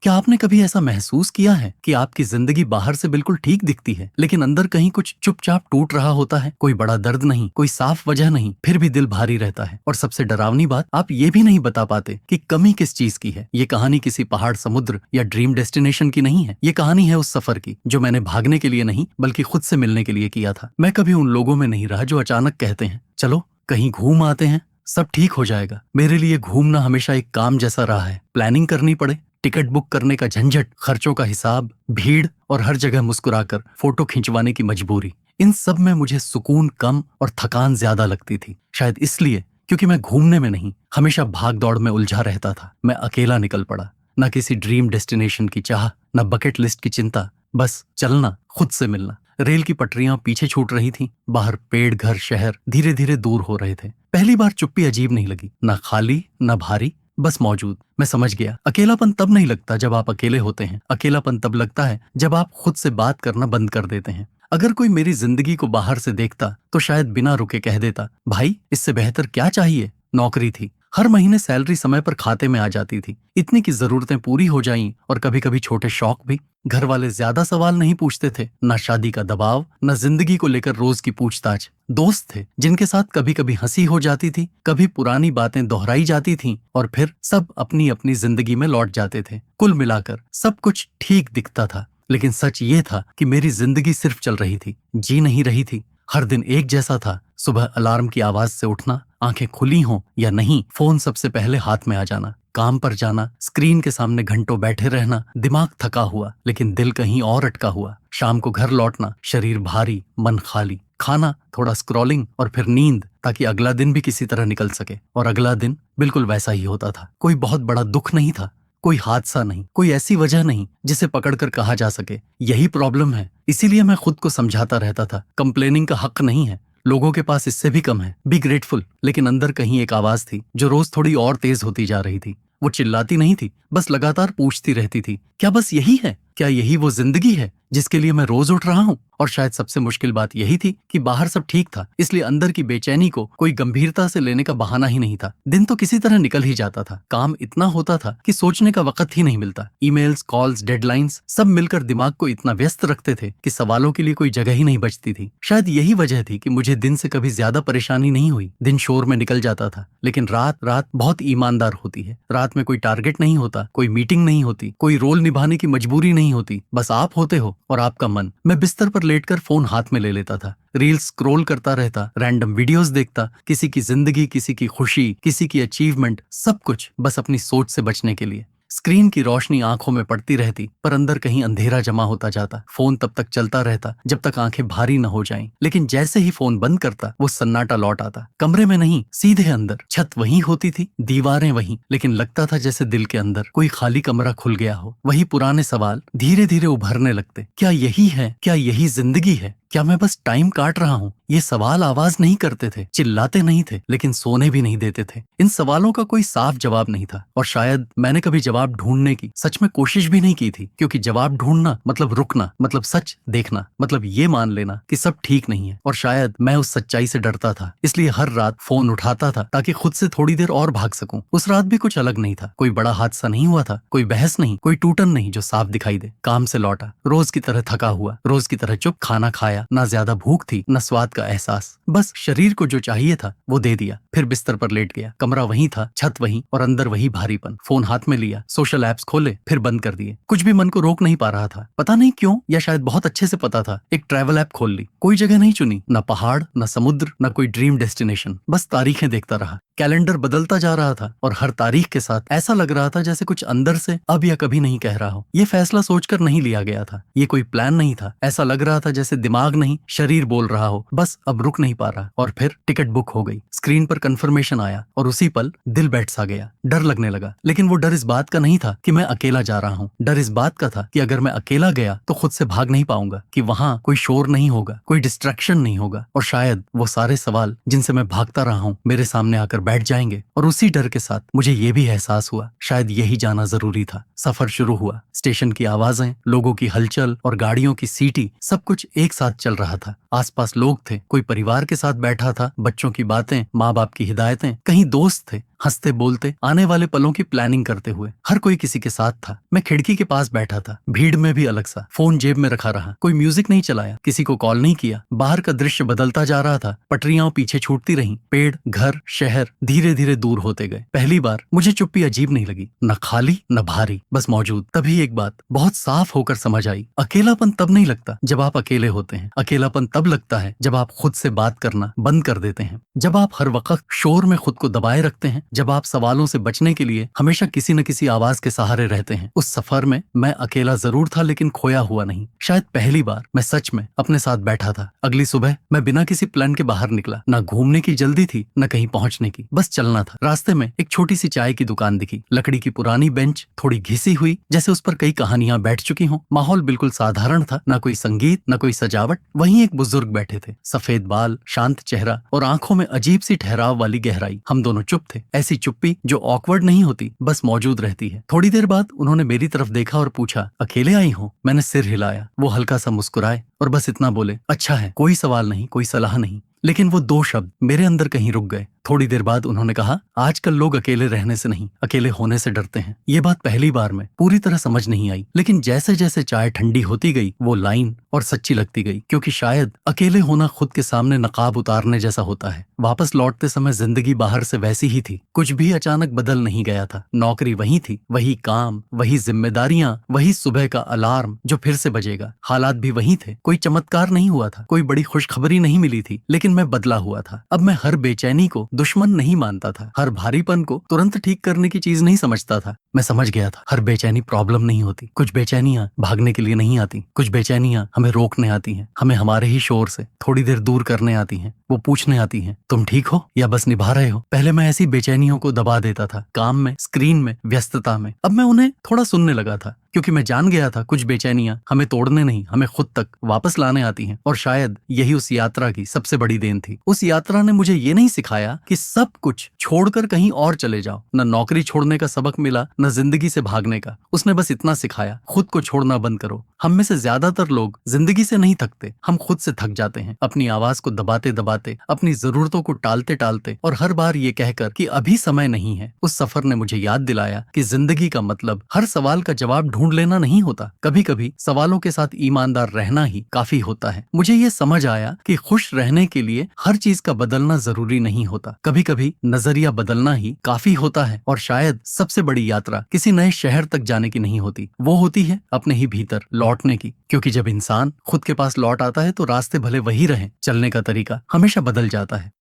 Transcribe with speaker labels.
Speaker 1: क्या आपने कभी ऐसा महसूस किया है कि आपकी जिंदगी बाहर से बिल्कुल ठीक दिखती है, लेकिन अंदर कहीं कुछ चुपचाप टूट रहा होता है? कोई बड़ा दर्द नहीं, कोई साफ वजह नहीं, फिर भी दिल भारी रहता है। और सबसे डरावनी बात, आप ये भी नहीं बता पाते कि कमी किस चीज की है। ये कहानी किसी पहाड़, समुद्र या ड्रीम डेस्टिनेशन की नहीं है। ये कहानी है उस सफर की जो मैंने भागने के लिए नहीं, बल्कि खुद से मिलने के लिए किया था। मैं कभी उन लोगों में नहीं रहा जो अचानक कहते हैं, चलो कहीं घूम आते हैं, सब ठीक हो जाएगा। मेरे लिए घूमना हमेशा एक काम जैसा रहा है। प्लानिंग करनी पड़े, टिकट बुक करने का झंझट, खर्चों का हिसाब, भीड़ और हर जगह मुस्कुराकर फोटो खिंचवाने की मजबूरी। इन सब में मुझे सुकून कम और थकान ज्यादा लगती थी। शायद इसलिए क्योंकि मैं घूमने में नहीं, हमेशा भाग दौड़ में उलझा रहता था। मैं अकेला निकल पड़ा, न किसी ड्रीम डेस्टिनेशन की चाह, न बकेट लिस्ट की चिंता, बस चलना, खुद से मिलना। रेल की पटरियां पीछे छूट रही थीं, बाहर पेड़, घर, शहर धीरे धीरे दूर हो रहे थे। पहली बार चुप्पी अजीब नहीं लगी, न खाली न भारी, बस मौजूद। मैं समझ गया, अकेलापन तब नहीं लगता जब आप अकेले होते हैं। अकेलापन तब लगता है जब आप खुद से बात करना बंद कर देते हैं। अगर कोई मेरी जिंदगी को बाहर से देखता तो शायद बिना रुके कह देता, भाई इससे बेहतर क्या चाहिए। नौकरी थी, हर महीने सैलरी समय पर खाते में आ जाती थी, इतनी की जरूरतें पूरी हो जाईं, और कभी कभी छोटे शौक भी। घर वाले ज्यादा सवाल नहीं पूछते थे, न शादी का दबाव, न जिंदगी को लेकर रोज की पूछताछ। दोस्त थे जिनके साथ कभी कभी हंसी हो जाती थी, कभी पुरानी बातें दोहराई जाती थीं, और फिर सब अपनी अपनी जिंदगी में लौट जाते थे। कुल मिलाकर सब कुछ ठीक दिखता था, लेकिन सच ये था कि मेरी जिंदगी सिर्फ चल रही थी, जी नहीं रही थी। हर दिन एक जैसा था। सुबह अलार्म की आवाज से उठना, आंखें खुली हों या नहीं, फोन सबसे पहले हाथ में आ जाना, काम पर जाना, स्क्रीन के सामने घंटों बैठे रहना, दिमाग थका हुआ लेकिन दिल कहीं और अटका हुआ। शाम को घर लौटना, शरीर भारी, मन खाली, खाना, थोड़ा स्क्रॉलिंग और फिर नींद, ताकि अगला दिन भी किसी तरह निकल सके। और अगला दिन बिल्कुल वैसा ही होता था। कोई बहुत बड़ा दुख नहीं था, कोई हादसा नहीं, कोई ऐसी वजह नहीं जिसे पकड़कर कहा जा सके यही प्रॉब्लम है। इसीलिए मैं खुद को समझाता रहता था, कंप्लेनिंग का हक नहीं है, लोगों के पास इससे भी कम है, बी ग्रेटफुल। लेकिन अंदर कहीं एक आवाज थी जो रोज थोड़ी और तेज होती जा रही थी। वो चिल्लाती नहीं थी, बस लगातार पूछती रहती थी, क्या बस यही है? क्या यही वो जिंदगी है जिसके लिए मैं रोज उठ रहा हूँ? और शायद सबसे मुश्किल बात यही थी कि बाहर सब ठीक था, इसलिए अंदर की बेचैनी को कोई गंभीरता से लेने का बहाना ही नहीं था। दिन तो किसी तरह निकल ही जाता था, काम इतना होता था कि सोचने का वक्त ही नहीं मिलता। ईमेल्स, कॉल्स, डेडलाइंस सब मिलकर दिमाग को इतना व्यस्त रखते थे कि सवालों के लिए कोई जगह ही नहीं बचती थी। शायद यही वजह थी कि मुझे दिन से कभी ज्यादा परेशानी नहीं हुई। दिन शोर में निकल जाता था, लेकिन रात बहुत ईमानदार होती है। रात में कोई टारगेट नहीं होता, कोई मीटिंग नहीं होती, कोई रोल निभाने की मजबूरी नहीं होती, बस आप होते हो और आपका मन। मैं बिस्तर पर लेटकर फोन हाथ में ले लेता था, रील्स स्क्रॉल करता रहता, रैंडम वीडियोस देखता, किसी की जिंदगी, किसी की खुशी, किसी की अचीवमेंट, सब कुछ बस अपनी सोच से बचने के लिए। स्क्रीन की रोशनी आंखों में पड़ती रहती, पर अंदर कहीं अंधेरा जमा होता जाता। फोन तब तक चलता रहता जब तक आंखें भारी न हो जाएं, लेकिन जैसे ही फोन बंद करता वो सन्नाटा लौट आता। कमरे में नहीं, सीधे अंदर। छत वहीं होती थी, दीवारें वहीं, लेकिन लगता था जैसे दिल के अंदर कोई खाली कमरा खुल गया हो। वही पुराने सवाल धीरे धीरे उभरने लगते, क्या यही है? क्या यही जिंदगी है? क्या मैं बस टाइम काट रहा हूँ? ये सवाल आवाज नहीं करते थे, चिल्लाते नहीं थे, लेकिन सोने भी नहीं देते थे। इन सवालों का कोई साफ जवाब नहीं था, और शायद मैंने कभी जवाब ढूंढने की सच में कोशिश भी नहीं की थी, क्योंकि जवाब ढूंढना मतलब रुकना, मतलब सच देखना, मतलब ये मान लेना कि सब ठीक नहीं है। और शायद मैं उस सच्चाई से डरता था, इसलिए हर रात फोन उठाता था ताकि खुद से थोड़ी देर और भाग सकूं। उस रात भी कुछ अलग नहीं था, कोई बड़ा हादसा नहीं हुआ था, कोई बहस नहीं, कोई टूटन नहीं जो साफ दिखाई दे। काम से लौटा, रोज की तरह थका हुआ, रोज की तरह चुप, खाना खाया, ना ज्यादा भूख थी न स्वाद का एहसास, बस शरीर को जो चाहिए था वो दे दिया। फिर बिस्तर पर लेट गया, कमरा वहीं था, छत वहीं, और अंदर वही भारीपन। फोन हाथ में लिया, सोशल एप्स खोले, फिर बंद कर दिए। कुछ भी मन को रोक नहीं पा रहा था, पता नहीं क्यों, या शायद बहुत अच्छे से पता था। एक ट्रैवल ऐप खोल ली, कोई जगह नहीं चुनी, न पहाड़, न समुद्र, न कोई ड्रीम डेस्टिनेशन, बस तारीखें देखता रहा। कैलेंडर बदलता जा रहा था, और हर तारीख के साथ ऐसा लग रहा था जैसे कुछ अंदर से अब या कभी नहीं कह रहा हो। ये फैसला सोचकर नहीं लिया गया था, ये कोई प्लान नहीं था। ऐसा लग रहा था जैसे दिमाग नहीं, शरीर बोल रहा हो, बस अब रुक नहीं पा रहा। और फिर टिकट बुक हो गई, स्क्रीन पर कंफर्मेशन आया, और उसी पल दिल बैठ सा गया। डर लगने लगा, लेकिन वो डर इस बात का नहीं था कि मैं अकेला जा रहा हूँ। डर इस बात का था कि अगर मैं अकेला गया तो खुद से भाग नहीं पाऊंगा, कि वहां कोई शोर नहीं होगा, कोई डिस्ट्रैक्शन नहीं होगा, और शायद वो सारे सवाल जिनसे मैं भागता रहा हूँ मेरे सामने आकर बैठ जाएंगे। और उसी डर के साथ मुझे ये भी एहसास हुआ, शायद यही जाना जरूरी था। सफर शुरू हुआ, स्टेशन की आवाजें, लोगों की हलचल और गाड़ियों की सीटी, सब कुछ एक साथ चल रहा था। आसपास लोग थे, कोई परिवार के साथ बैठा था, बच्चों की बातें, माँ बाप की हिदायतें, कहीं दोस्त थे हंसते बोलते आने वाले पलों की प्लानिंग करते हुए। हर कोई किसी के साथ था। मैं खिड़की के पास बैठा था, भीड़ में भी अलग सा, फोन जेब में रखा रहा, कोई म्यूजिक नहीं चलाया, किसी को कॉल नहीं किया। बाहर का दृश्य बदलता जा रहा था, पटरियां पीछे छूटती रहीं, पेड़, घर, शहर धीरे धीरे दूर होते गए। पहली बार मुझे चुप्पी अजीब नहीं लगी, न खाली न भारी, बस मौजूद। तभी एक बात बहुत साफ होकर समझ आई, अकेलापन तब नहीं लगता जब आप अकेले होते हैं, अकेलापन तब लगता है जब आप खुद से बात करना बंद कर देते हैं, जब आप हर वक्त शोर में खुद को दबाए रखते हैं, जब आप सवालों से बचने के लिए हमेशा किसी न किसी आवाज के सहारे रहते हैं। उस सफर में मैं अकेला जरूर था, लेकिन खोया हुआ नहीं। शायद पहली बार मैं सच में अपने साथ बैठा था। अगली सुबह मैं बिना किसी प्लान के बाहर निकला। न घूमने की जल्दी थी, न कहीं पहुंचने की, बस चलना था। रास्ते में एक छोटी सी चाय की दुकान दिखी, लकड़ी की पुरानी बेंच, थोड़ी घिसी हुई, जैसे उस पर कई कहानियां बैठ चुकी हों। माहौल बिल्कुल साधारण था, न कोई संगीत न कोई सजावट। वहीं एक बुजुर्ग बैठे थे, सफेद बाल, शांत चेहरा और आंखों में अजीब सी ठहराव वाली गहराई। हम दोनों चुप थे, ऐसी चुप्पी जो ऑकवर्ड नहीं होती, बस मौजूद रहती है। थोड़ी देर बाद उन्होंने मेरी तरफ देखा और पूछा, अकेले आई हो? मैंने सिर हिलाया। वो हल्का सा मुस्कुराए और बस इतना बोले, अच्छा है। कोई सवाल नहीं, कोई सलाह नहीं, लेकिन वो दो शब्द मेरे अंदर कहीं रुक गए। थोड़ी देर बाद उन्होंने कहा, आजकल लोग अकेले रहने से नहीं, अकेले होने से डरते हैं। ये बात पहली बार में पूरी तरह समझ नहीं आई, लेकिन जैसे जैसे चाय ठंडी होती गई वो लाइन और सच्ची लगती गई। क्योंकि शायद अकेले होना खुद के सामने नकाब उतारने जैसा होता है। वापस लौटते समय जिंदगी बाहर से वैसी ही थी, कुछ भी अचानक बदल नहीं गया था। नौकरी वही थी, वही काम, वही जिम्मेदारियां, वही सुबह का अलार्म जो फिर से बजेगा। हालात भी वही थे, कोई चमत्कार नहीं हुआ था, कोई बड़ी खुशखबरी नहीं मिली थी, लेकिन मैं बदला हुआ था। अब मैं हर बेचैनी को दुश्मन नहीं मानता था, हर भारीपन को तुरंत ठीक करने की चीज नहीं समझता था। मैं समझ गया था, हर बेचैनी प्रॉब्लम नहीं होती। कुछ बेचैनियां भागने के लिए नहीं आती, कुछ बेचैनियां हमें रोकने आती हैं, हमें हमारे ही शोर से थोड़ी देर दूर करने आती हैं। वो पूछने आती हैं, तुम ठीक हो या बस निभा रहे हो? पहले मैं ऐसी बेचैनियों को दबा देता था, काम में, स्क्रीन में, व्यस्तता में। अब मैं उन्हें थोड़ा सुनने लगा था, क्योंकि मैं जान गया था कुछ बेचैनियां हमें तोड़ने नहीं, हमें खुद तक वापस लाने आती हैं। और शायद यही उस यात्रा की सबसे बड़ी देन थी। उस यात्रा ने मुझे ये नहीं सिखाया कि सब कुछ छोड़कर कहीं और चले जाओ। न नौकरी छोड़ने का सबक मिला, न जिंदगी से भागने का। उसने बस इतना सिखाया, खुद को छोड़ना बंद करो। हम में से ज्यादातर लोग जिंदगी से नहीं थकते, हम खुद से थक जाते हैं, अपनी आवाज को दबाते दबाते, अपनी जरूरतों को टालते टालते, और हर बार ये कहकर कि अभी समय नहीं है। उस सफर ने मुझे याद दिलाया कि जिंदगी का मतलब हर सवाल का जवाब ढूंढ लेना नहीं होता। कभी कभी सवालों के साथ ईमानदार रहना ही काफी होता है। मुझे ये समझ आया कि खुश रहने के लिए हर चीज का बदलना जरूरी नहीं होता, कभी कभी नजरिया बदलना ही काफी होता है। और शायद सबसे बड़ी यात्रा किसी नए शहर तक जाने की नहीं होती, वो होती है अपने ही भीतर लौटने की। क्योंकि जब इंसान खुद के पास लौट आता है तो रास्ते भले वही रहें, चलने का तरीका हमेशा बदल जाता है।